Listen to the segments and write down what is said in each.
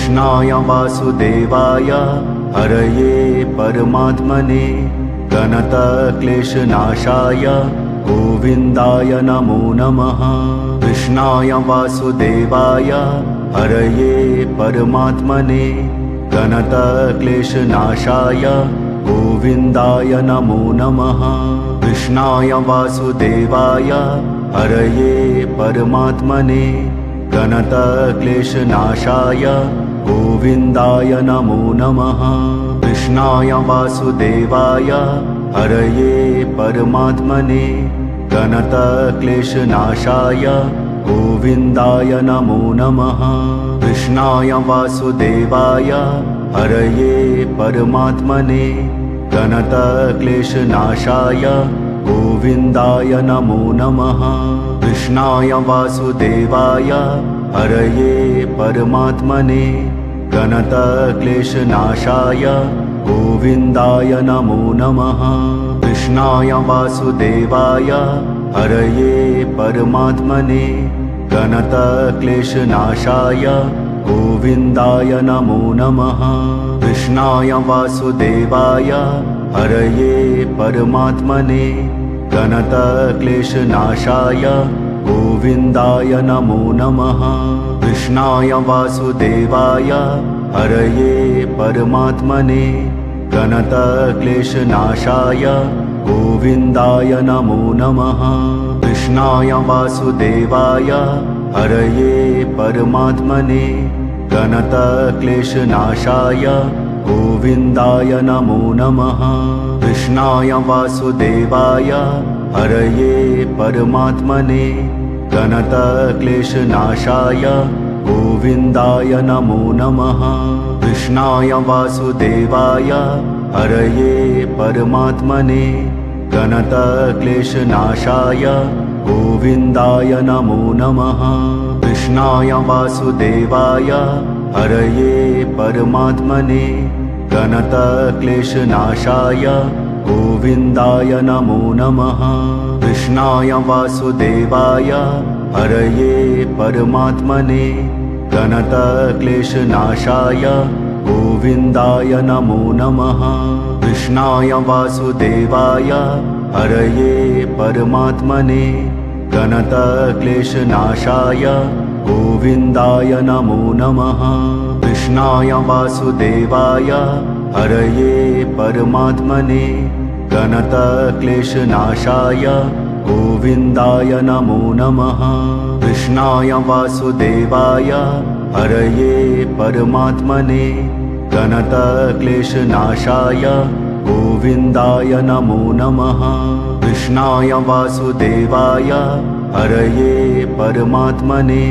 कृष्णाय वासुदेवाय हरये परमात्मने प्रणतक्लेशनाशाय गोविन्दाय नमो नमः। कृष्णाय वासुदेवाय हरये परमात्मने प्रणतक्लेशनाशाय गोविन्दाय नमो नमः। कृष्णाय वासुदेवाय हरये परमात्मने प्रणतक्लेशनाशाय गोविन्दाय नमो नमः। कृष्णाय वासुदेवाय हरये परमात्मने प्रणतक्लेशनाशाय गोविन्दाय नमो नमः। कृष्णाय वासुदेवाय हरये परमात्मने प्रणतक्लेशनाशाय गोविन्दाय नमो नमः। कृष्णाय वासुदेवाय हरये परमात्मने प्रणतक्लेशनाशाय गोविन्दाय नमो नमः। कृष्णाय वासुदेवाय हरये परमात्मने प्रणतक्लेशनाशाय गोविन्दाय नमो नमः। कृष्णाय वासुदेवाय हरये परमात्मने प्रणतक्लेशनाशाय गोविन्दाय नमो नमः। कृष्णाय वासुदेवाय हरये परमात्मने प्रणतक्लेशनाशाय गोविन्दाय नमो नमः। कृष्णाय वासुदेवाय हरये परमात्मने प्रणतक्लेशनाशाय गोविन्दाय नमो नमः। कृष्णाय वासुदेवाय हरये परमात्मने प्रणतक्लेशनाशाय गोविन्दाय नमो नमः। कृष्णाय वासुदेवाय हरये परमात्मने प्रणतक्लेशनाशाय गोविन्दाय नमो नमः। कृष्णाय वासुदेवाय हरये परमात्मने प्रणतक्लेशनाशाय गोविन्दाय नमो नमः। कृष्णाय वासुदेवाय हरये परमात्मने प्रणतक्लेशनाशाय गोविन्दाय नमो नमः। कृष्णाय वासुदेवाय हरये परमात्मने प्रणतक्लेशनाशाय गोविन्दाय नमो नमः। कृष्णाय वासुदेवाय हरये परमात्मने प्रणतक्लेशनाशाय गोविन्दाय नमो नमः। कृष्णाय वासुदेवाय हरये परमात्मने प्रणतक्लेशनाशाय गोविन्दाय नमो नमः। कृष्णाय वासुदेवाय हरये परमात्मने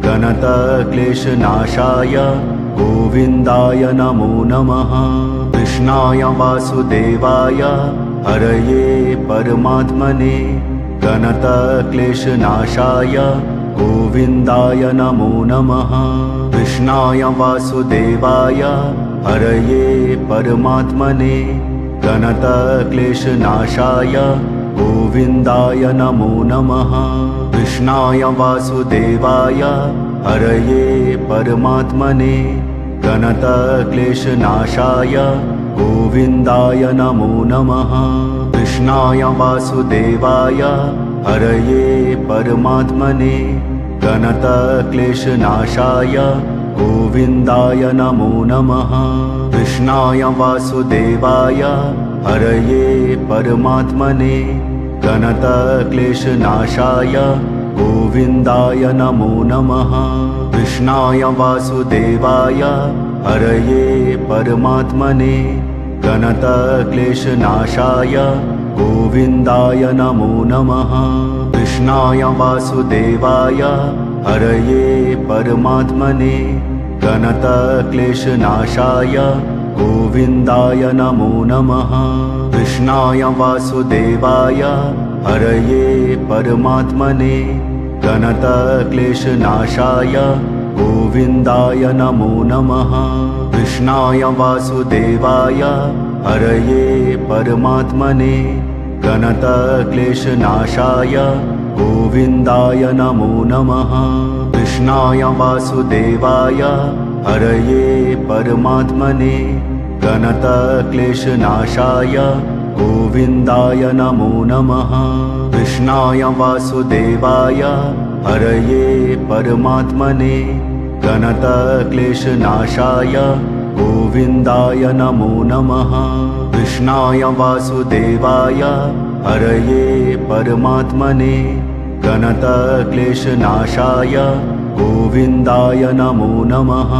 प्रणतक्लेशनाशाय गोविन्दाय नमो नमः। कृष्णाय वासुदेवाय हरये परमात्मने प्रणतक्लेशनाशाय गोविन्दाय नमो नमः। कृष्णाय वासुदेवाय हरये परमात्मने प्रणतक्लेशनाशाय गोविन्दाय नमो नमः। कृष्णाय वासुदेवाय हरये परमात्मने प्रणतक्लेशनाशाय गोविन्दाय नमो नमः। कृष्णाय वासुदेवाय हरये परमात्मने प्रणतक्लेशनाशाय गोविन्दाय नमो नमः। कृष्णाय वासुदेवाय हरये परमात्मने प्रणतक्लेशनाशाय गोविन्दाय नमो नमः। कृष्णाय वासुदेवाय हरये परमात्मने प्रणतक्लेशनाशाय गोविन्दाय नमो नमः। कृष्णाय वासुदेवाय हरये परमात्मने प्रणतक्लेशनाशाय गोविन्दाय नमो नमः। कृष्णाय वासुदेवाय हरये परमात्मने प्रणतक्लेशनाशाय गोविन्दाय नमो नमः। कृष्णाय वासुदेवाय हरये परमात्मने प्रणतक्लेशनाशाय गोविन्दाय नमो नमः। कृष्णाय वासुदेवाय हरये परमात्मने गणतक्लेशनाशाय गोविन्दाय नमो नमः कृष्णाय वासुदेवाय हरये परमात्मने गणतक्लेशनाशाय गोविन्दाय नमो नमः कृष्णाय वासुदेवाय हरये परमात्मने गणतक्लेशनाशाय गोविन्दाय नमो नमः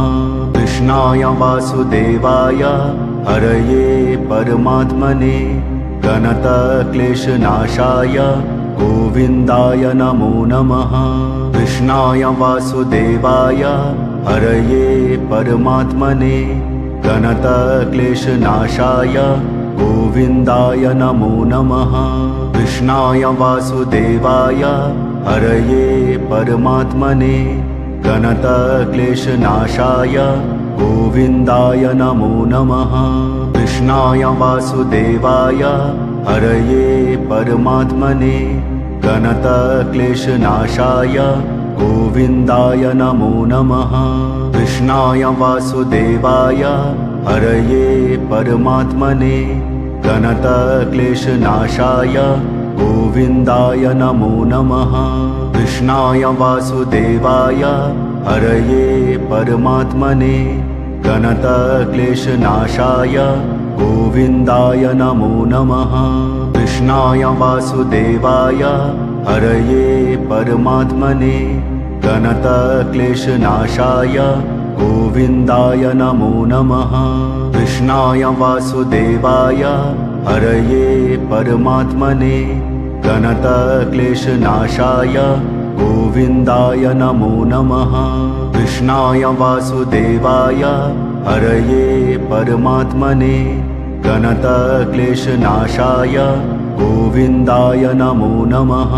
कृष्णाय वासुदेवाय हरये परमात्मने गणतक्लेशनाशाय गोविन्दाय नमो नमः कृष्णाय वासुदेवाय हरये परमात्मने गणतक्लेशनाशाय गोविन्दाय नमो नमः कृष्णाय वासुदेवाय हरये परमात्मने गणतक्लेशनाशाय गोविन्दाय नमो नमः कृष्णाय वासुदेवाय हरये परमात्मने गणतक्लेशनाशाय गोविन्दाय नमो नमः कृष्णाय वासुदेवाय हरये परमात्मने गणतक्लेशनाशाय गोविन्दाय नमो नमः कृष्णाय वासुदेवाय हरये परमात्मने गणतक्लेशनाशाय गोविन्दाय नमो नमः कृष्णाय वासुदेवाय हरये परमात्मने गणतक्लेशनाशाय गोविन्दाय नमो नमः कृष्णाय वासुदेवाय हरये परमात्मने गणतक्लेशनाशाय गोविन्दाय नमो नमः कृष्णाय वासुदेवाय हरये परमात्मने गणतक्लेशनाशाय गोविन्दाय नमो नमः।